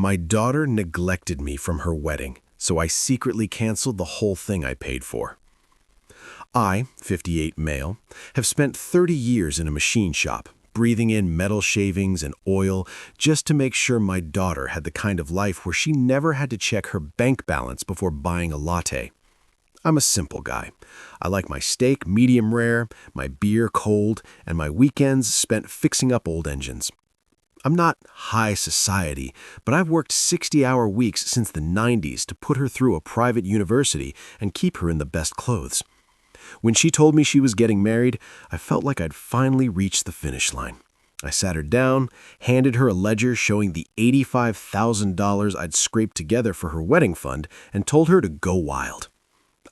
My daughter neglected me from her wedding, so I secretly canceled the whole thing I paid for. I, 58 male, have spent 30 years in a machine shop, breathing in metal shavings and oil just to make sure my daughter had the kind of life where she never had to check her bank balance before buying a latte. I'm a simple guy. I like my steak medium rare, my beer cold, and my weekends spent fixing up old engines. I'm not high society, but I've worked 60-hour weeks since the 90s to put her through a private university and keep her in the best clothes. When she told me she was getting married, I felt like I'd finally reached the finish line. I sat her down, handed her a ledger showing the $85,000 I'd scraped together for her wedding fund, and told her to go wild.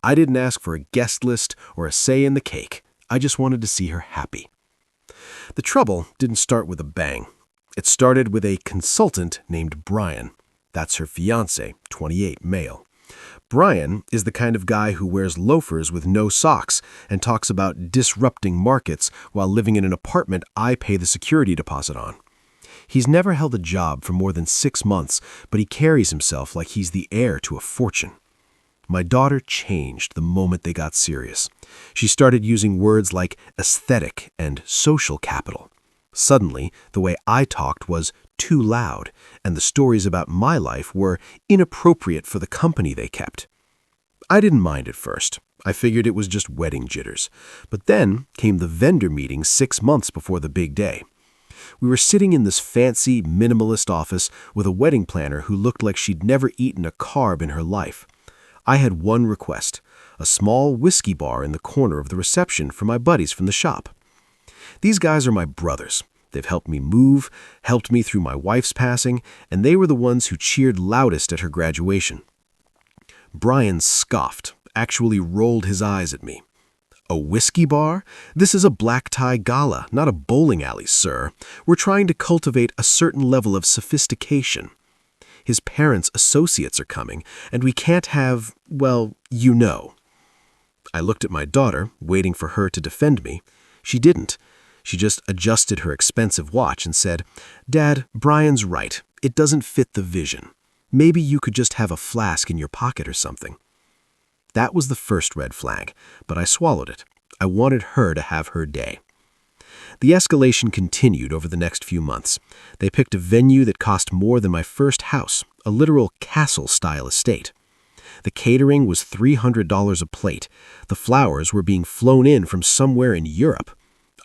I didn't ask for a guest list or a say in the cake. I just wanted to see her happy. The trouble didn't start with a bang. It started with a consultant named Brian. That's her fiancé, 28 male. Brian is the kind of guy who wears loafers with no socks and talks about disrupting markets while living in an apartment I pay the security deposit on. He's never held a job for more than 6 months, but he carries himself like he's the heir to a fortune. My daughter changed the moment they got serious. She started using words like aesthetic and social capital. Suddenly, the way I talked was too loud, and the stories about my life were inappropriate for the company they kept. I didn't mind at first. I figured it was just wedding jitters. But then came the vendor meeting 6 months before the big day. We were sitting in this fancy, minimalist office with a wedding planner who looked like she'd never eaten a carb in her life. I had one request, a small whiskey bar in the corner of the reception for my buddies from the shop. These guys are my brothers. They've helped me move, helped me through my wife's passing, and they were the ones who cheered loudest at her graduation. Brian scoffed, actually rolled his eyes at me. A whiskey bar? This is a black tie gala, not a bowling alley, sir. We're trying to cultivate a certain level of sophistication. His parents' associates are coming, and we can't have, well, you know. I looked at my daughter, waiting for her to defend me. She didn't. She just adjusted her expensive watch and said, "Dad, Brian's right. It doesn't fit the vision. Maybe you could just have a flask in your pocket or something." That was the first red flag, but I swallowed it. I wanted her to have her day. The escalation continued over the next few months. They picked a venue that cost more than my first house, a literal castle-style estate. The catering was $300 a plate. The flowers were being flown in from somewhere in Europe.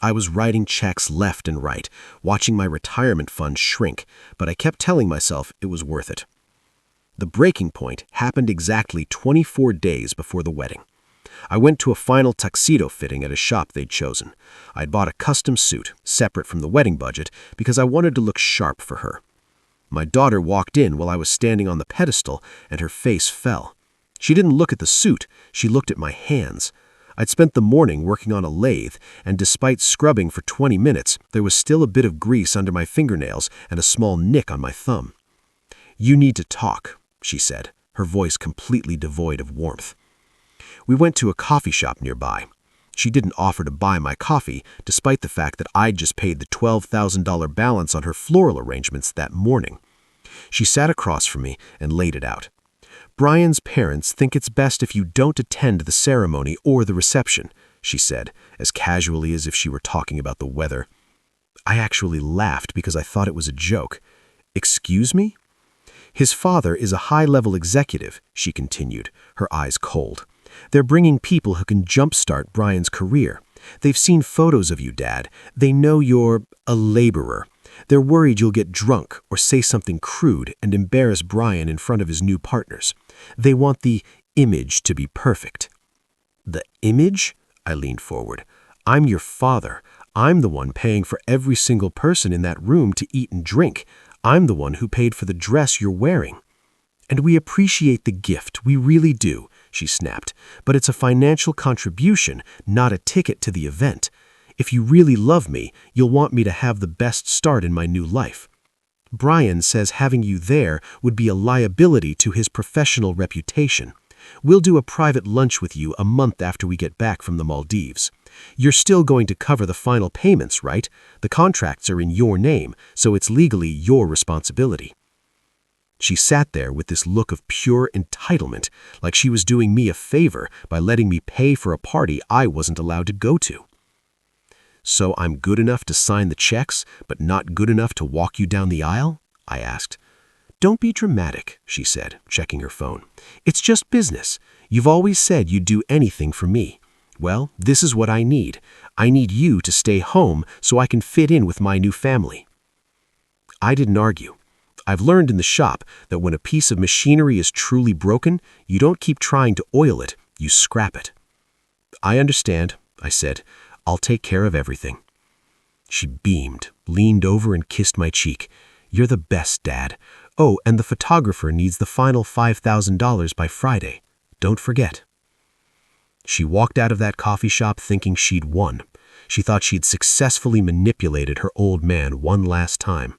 I was writing checks left and right, watching my retirement fund shrink, but I kept telling myself it was worth it. The breaking point happened exactly 24 days before the wedding. I went to a final tuxedo fitting at a shop they'd chosen. I'd bought a custom suit, separate from the wedding budget, because I wanted to look sharp for her. My daughter walked in while I was standing on the pedestal, and her face fell. She didn't look at the suit, she looked at my hands. I'd spent the morning working on a lathe, and despite scrubbing for 20 minutes, there was still a bit of grease under my fingernails and a small nick on my thumb. "You need to talk," she said, her voice completely devoid of warmth. We went to a coffee shop nearby. She didn't offer to buy my coffee, despite the fact that I'd just paid the $12,000 balance on her floral arrangements that morning. She sat across from me and laid it out. "Brian's parents think it's best if you don't attend the ceremony or the reception," she said, as casually as if she were talking about the weather. I actually laughed because I thought it was a joke. "Excuse me?" "His father is a high-level executive," she continued, her eyes cold. "They're bringing people who can jumpstart Brian's career. They've seen photos of you, Dad. They know you're a laborer. They're worried you'll get drunk or say something crude and embarrass Brian in front of his new partners. They want the image to be perfect." "The image?" I leaned forward. "I'm your father. I'm the one paying for every single person in that room to eat and drink. I'm the one who paid for the dress you're wearing." "And we appreciate the gift, we really do," she snapped. "But it's a financial contribution, not a ticket to the event. If you really love me, you'll want me to have the best start in my new life. Brian says having you there would be a liability to his professional reputation. We'll do a private lunch with you a month after we get back from the Maldives. You're still going to cover the final payments, right? The contracts are in your name, so it's legally your responsibility." She sat there with this look of pure entitlement, like she was doing me a favor by letting me pay for a party I wasn't allowed to go to. "So I'm good enough to sign the checks, but not good enough to walk you down the aisle?" I asked. "Don't be dramatic," she said, checking her phone. "It's just business. You've always said you'd do anything for me. Well, this is what I need. I need you to stay home so I can fit in with my new family." I didn't argue. I've learned in the shop that when a piece of machinery is truly broken, you don't keep trying to oil it, you scrap it. "I understand," I said. "I'll take care of everything." She beamed, leaned over and kissed my cheek. "You're the best, Dad. Oh, and the photographer needs the final $5,000 by Friday. Don't forget." She walked out of that coffee shop thinking she'd won. She thought she'd successfully manipulated her old man one last time.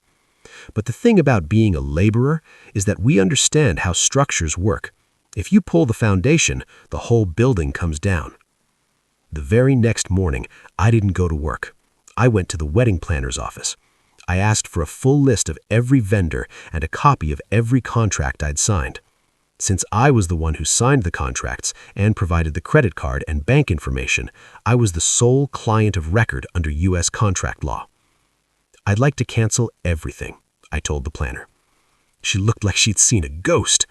But the thing about being a laborer is that we understand how structures work. If you pull the foundation, the whole building comes down. The very next morning, I didn't go to work. I went to the wedding planner's office. I asked for a full list of every vendor and a copy of every contract I'd signed. Since I was the one who signed the contracts and provided the credit card and bank information, I was the sole client of record under U.S. contract law. "I'd like to cancel everything," I told the planner. She looked like she'd seen a ghost.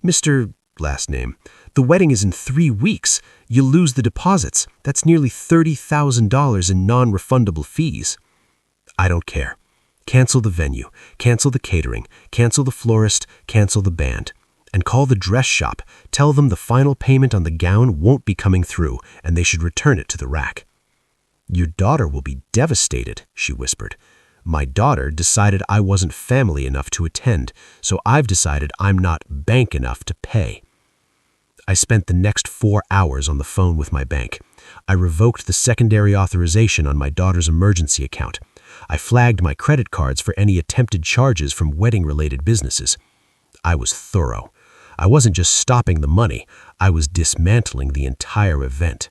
"Mr. last name, the wedding is in 3 weeks. You'll lose the deposits. That's nearly $30,000 in non-refundable fees." "I don't care. Cancel the venue, cancel the catering, cancel the florist, cancel the band. And call the dress shop. Tell them the final payment on the gown won't be coming through, and they should return it to the rack." "Your daughter will be devastated," she whispered. "My daughter decided I wasn't family enough to attend, so I've decided I'm not bank enough to pay." I spent the next 4 hours on the phone with my bank. I revoked the secondary authorization on my daughter's emergency account. I flagged my credit cards for any attempted charges from wedding-related businesses. I was thorough. I wasn't just stopping the money, I was dismantling the entire event.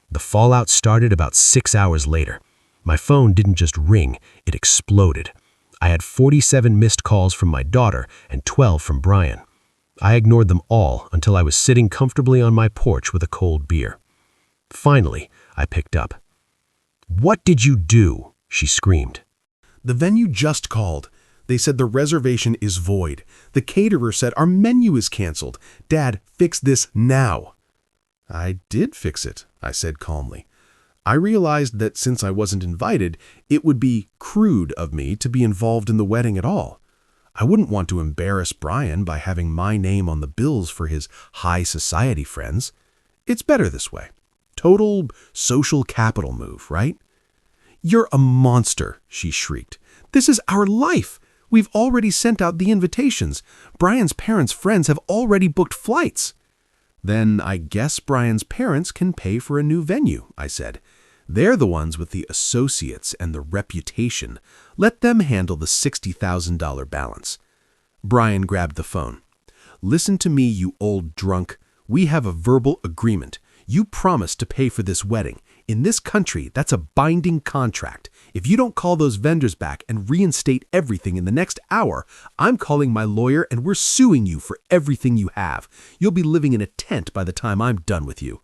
The fallout started about 6 hours later. My phone didn't just ring, it exploded. I had 47 missed calls from my daughter and 12 from Brian. I ignored them all until I was sitting comfortably on my porch with a cold beer. Finally, I picked up. "What did you do?" she screamed. "The venue just called. They said the reservation is void. The caterer said our menu is canceled. Dad, fix this now." "I did fix it," I said calmly. I realized that since I wasn't invited, it would be crude of me to be involved in the wedding at all. I wouldn't want to embarrass Brian by having my name on the bills for his high society friends. It's better this way. Total social capital move, right? "You're a monster," she shrieked. "This is our life. We've already sent out the invitations. Brian's parents' friends have already booked flights." "Then I guess Brian's parents can pay for a new venue," I said. "They're the ones with the associates and the reputation. Let them handle the $60,000 balance." Brian grabbed the phone. "Listen to me, you old drunk. We have a verbal agreement. You promised to pay for this wedding. In this country, that's a binding contract. If you don't call those vendors back and reinstate everything in the next hour, I'm calling my lawyer and we're suing you for everything you have. You'll be living in a tent by the time I'm done with you."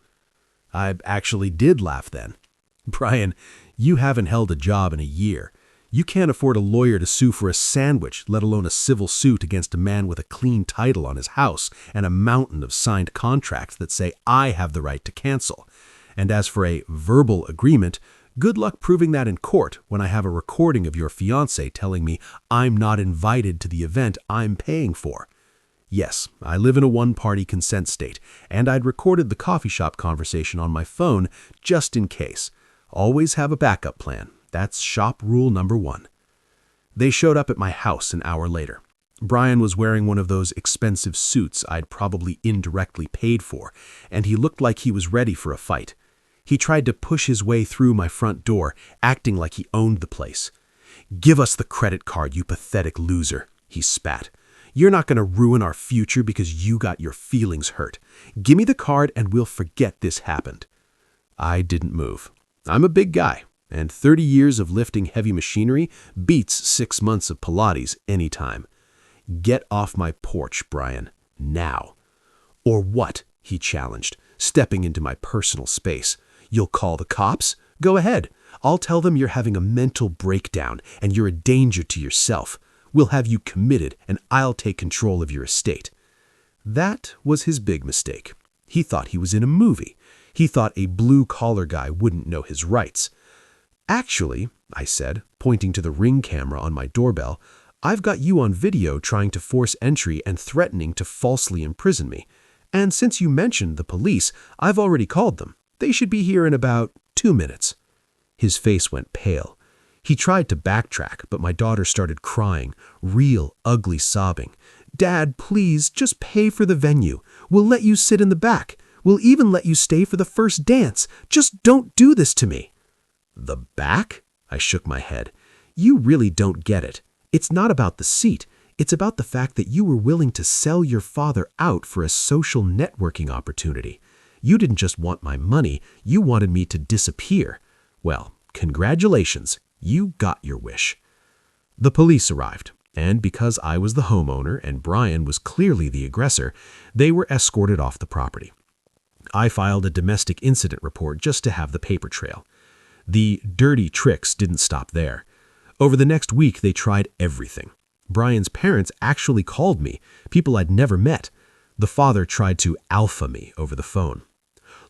I actually did laugh then. "Brian, you haven't held a job in a year. You can't afford a lawyer to sue for a sandwich, let alone a civil suit against a man with a clean title on his house and a mountain of signed contracts that say I have the right to cancel. And as for a verbal agreement, good luck proving that in court when I have a recording of your fiancé telling me I'm not invited to the event I'm paying for." Yes, I live in a one-party consent state, and I'd recorded the coffee shop conversation on my phone just in case. Always have a backup plan. That's shop rule number 1. They showed up at my house an hour later. Brian was wearing one of those expensive suits I'd probably indirectly paid for, and he looked like he was ready for a fight. He tried to push his way through my front door, acting like he owned the place. "Give us the credit card, you pathetic loser," he spat. "You're not going to ruin our future because you got your feelings hurt. Give me the card and we'll forget this happened." I didn't move. I'm a big guy, and 30 years of lifting heavy machinery beats 6 months of Pilates anytime. "Get off my porch, Brian. Now." "Or what?" he challenged, stepping into my personal space. "You'll call the cops? Go ahead. I'll tell them you're having a mental breakdown and you're a danger to yourself. We'll have you committed and I'll take control of your estate." That was his big mistake. He thought he was in a movie. He thought a blue-collar guy wouldn't know his rights. "Actually," I said, pointing to the Ring camera on my doorbell, "I've got you on video trying to force entry and threatening to falsely imprison me. And since you mentioned the police, I've already called them. They should be here in about 2 minutes." His face went pale. He tried to backtrack, but my daughter started crying, real ugly sobbing. "Dad, please, just pay for the venue. We'll let you sit in the back. We'll even let you stay for the first dance. Just don't do this to me." "The back?" I shook my head. "You really don't get it. It's not about the seat. It's about the fact that you were willing to sell your father out for a social networking opportunity. You didn't just want my money, you wanted me to disappear. Well, congratulations, you got your wish." The police arrived, and because I was the homeowner and Brian was clearly the aggressor, they were escorted off the property. I filed a domestic incident report just to have the paper trail. The dirty tricks didn't stop there. Over the next week, they tried everything. Brian's parents actually called me, people I'd never met. The father tried to alpha me over the phone.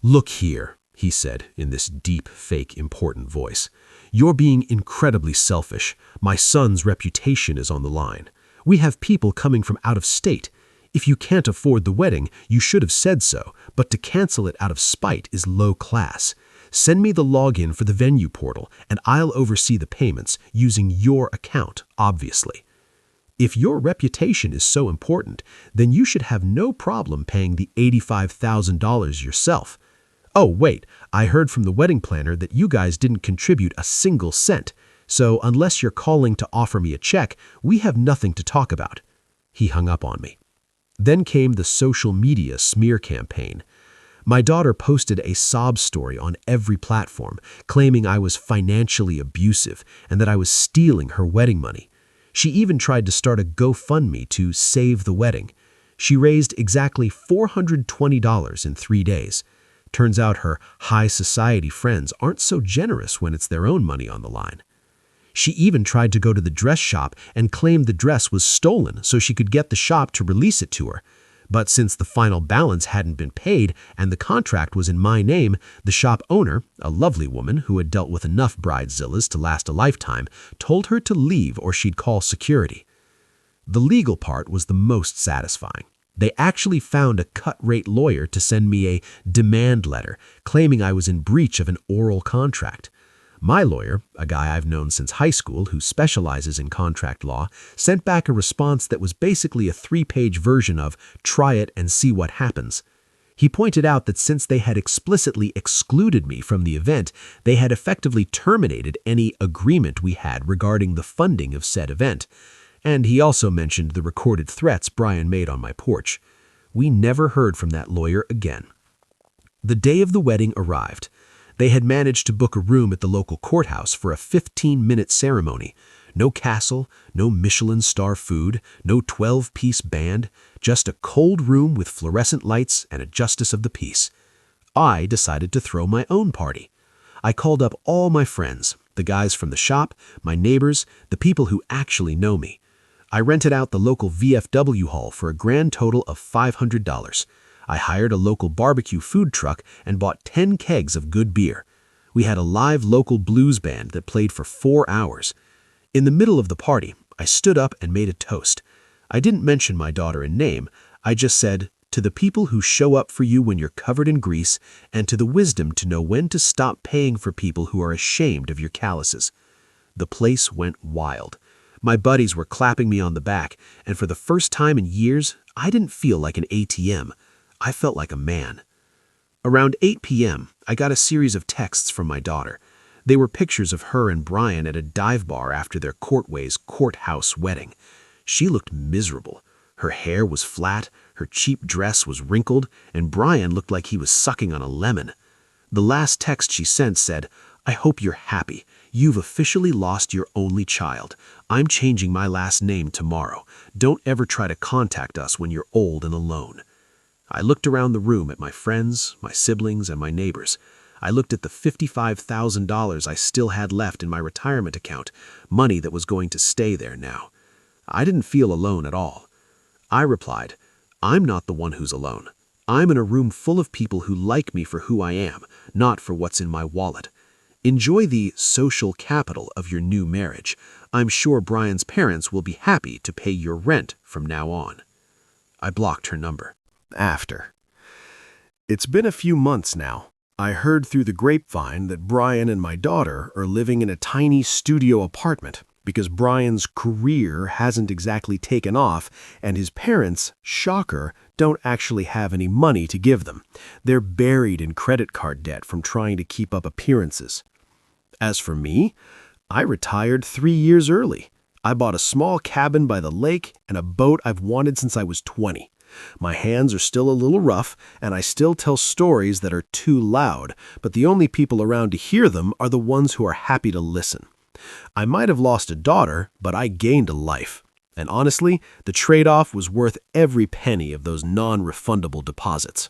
"Look here," he said in this deep, fake, important voice. "You're being incredibly selfish. My son's reputation is on the line. We have people coming from out of state. If you can't afford the wedding, you should have said so, but to cancel it out of spite is low class. Send me the login for the venue portal, and I'll oversee the payments using your account, obviously. If your reputation is so important, then you should have no problem paying the $85,000 yourself. Oh, wait, I heard from the wedding planner that you guys didn't contribute a single cent, so unless you're calling to offer me a check, we have nothing to talk about." He hung up on me. Then came the social media smear campaign. My daughter posted a sob story on every platform, claiming I was financially abusive and that I was stealing her wedding money. She even tried to start a GoFundMe to save the wedding. She raised exactly $420 in 3 days. Turns out her high society friends aren't so generous when it's their own money on the line. She even tried to go to the dress shop and claimed the dress was stolen so she could get the shop to release it to her. But since the final balance hadn't been paid and the contract was in my name, the shop owner, a lovely woman who had dealt with enough bridezillas to last a lifetime, told her to leave or she'd call security. The legal part was the most satisfying. They actually found a cut-rate lawyer to send me a demand letter, claiming I was in breach of an oral contract. My lawyer, a guy I've known since high school who specializes in contract law, sent back a response that was basically a 3-page version of "try it and see what happens." He pointed out that since they had explicitly excluded me from the event, they had effectively terminated any agreement we had regarding the funding of said event. And he also mentioned the recorded threats Brian made on my porch. We never heard from that lawyer again. The day of the wedding arrived. They had managed to book a room at the local courthouse for a 15-minute ceremony. No castle, no Michelin star food, no 12-piece band, just a cold room with fluorescent lights and a justice of the peace. I decided to throw my own party. I called up all my friends, the guys from the shop, my neighbors, the people who actually know me. I rented out the local VFW hall for a grand total of $500. I hired a local barbecue food truck and bought 10 kegs of good beer. We had a live local blues band that played for 4 hours. In the middle of the party, I stood up and made a toast. I didn't mention my daughter in name. I just said, "To the people who show up for you when you're covered in grease, and to the wisdom to know when to stop paying for people who are ashamed of your calluses." The place went wild. My buddies were clapping me on the back, and for the first time in years, I didn't feel like an ATM. I felt like a man. Around 8 p.m., I got a series of texts from my daughter. They were pictures of her and Brian at a dive bar after their Courtway's courthouse wedding. She looked miserable. Her hair was flat, her cheap dress was wrinkled, and Brian looked like he was sucking on a lemon. The last text she sent said, "I hope you're happy. "You've officially lost your only child. I'm changing my last name tomorrow. Don't ever try to contact us when you're old and alone." I looked around the room at my friends, my siblings, and my neighbors. I looked at the $55,000 I still had left in my retirement account, money that was going to stay there now. I didn't feel alone at all. I replied, "I'm not the one who's alone. I'm in a room full of people who like me for who I am, not for what's in my wallet. Enjoy the social capital of your new marriage. I'm sure Brian's parents will be happy to pay your rent from now on." I blocked her number. After. It's been a few months now. I heard through the grapevine that Brian and my daughter are living in a tiny studio apartment because Brian's career hasn't exactly taken off and his parents, shocker, don't actually have any money to give them. They're buried in credit card debt from trying to keep up appearances. As for me, I retired 3 years early. I bought a small cabin by the lake and a boat I've wanted since I was 20. My hands are still a little rough, and I still tell stories that are too loud, but the only people around to hear them are the ones who are happy to listen. I might have lost a daughter, but I gained a life. And honestly, the trade-off was worth every penny of those non-refundable deposits.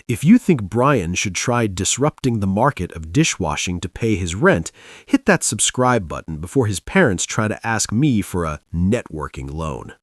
If you think Brian should try disrupting the market of dishwashing to pay his rent, hit that subscribe button before his parents try to ask me for a networking loan.